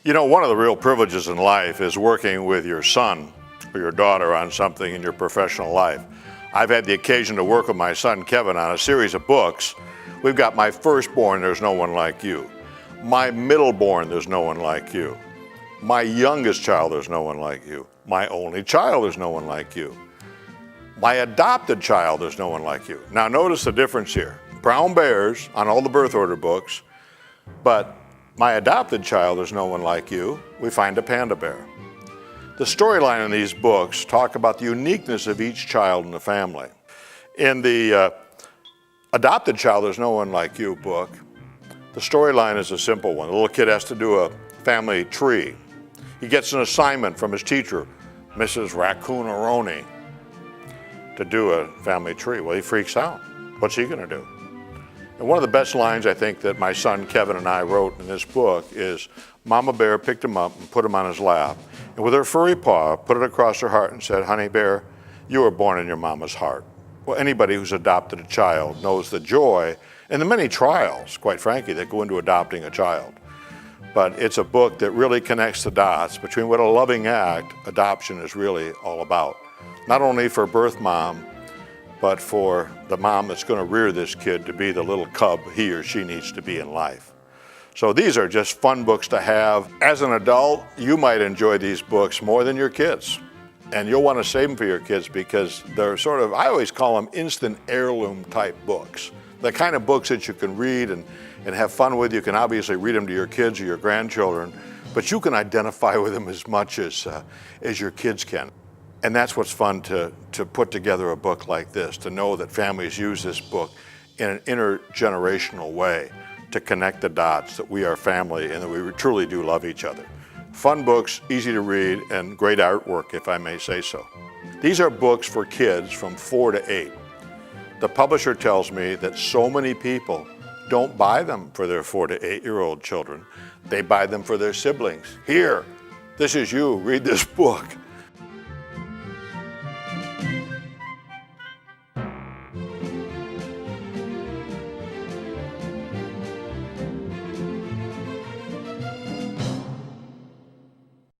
You know, one of the real privileges in life is working with your son or your daughter on something in your professional life. I've had the occasion to work with my son Kevin on a series of books. We've got my firstborn, There's No One Like You. My middleborn, There's No One Like You. My youngest child, There's No One Like You. My only child, There's No One Like You. My adopted child, There's No One Like You. Now notice the difference here. Brown bears on all the birth order books, but my adopted child, There's No One Like You, we find a panda bear. The storyline in these books talk about the uniqueness of each child in the family. In the Adopted Child, There's No One Like You book, the storyline is a simple one. The little kid has to do a family tree. He gets an assignment from his teacher, Mrs. Raccoon-Aroni, to do a family tree. Well, he freaks out. What's he gonna do? And one of the best lines I think that my son Kevin and I wrote in this book is, Mama Bear picked him up and put him on his lap, and with her furry paw, put it across her heart and said, Honey Bear, you were born in your mama's heart. Well, anybody who's adopted a child knows the joy and the many trials, quite frankly, that go into adopting a child. But it's a book that really connects the dots between what a loving act adoption is really all about. Not only for birth mom, but for the mom that's going to rear this kid to be the little cub he or she needs to be in life. So these are just fun books to have. As an adult, you might enjoy these books more than your kids. And you'll want to save them for your kids because they're sort of, I always call them instant heirloom type books. The kind of books that you can read and have fun with. You can obviously read them to your kids or your grandchildren, but you can identify with them as much as your kids can. And that's what's fun to put together a book like this, to know that families use this book in an intergenerational way to connect the dots, that we are family and that we truly do love each other. Fun books, easy to read, and great artwork, if I may say so. These are books for kids from 4 to 8. The publisher tells me that so many people don't buy them for their 4 to 8-year-old children. They buy them for their siblings. Here, this is you, read this book.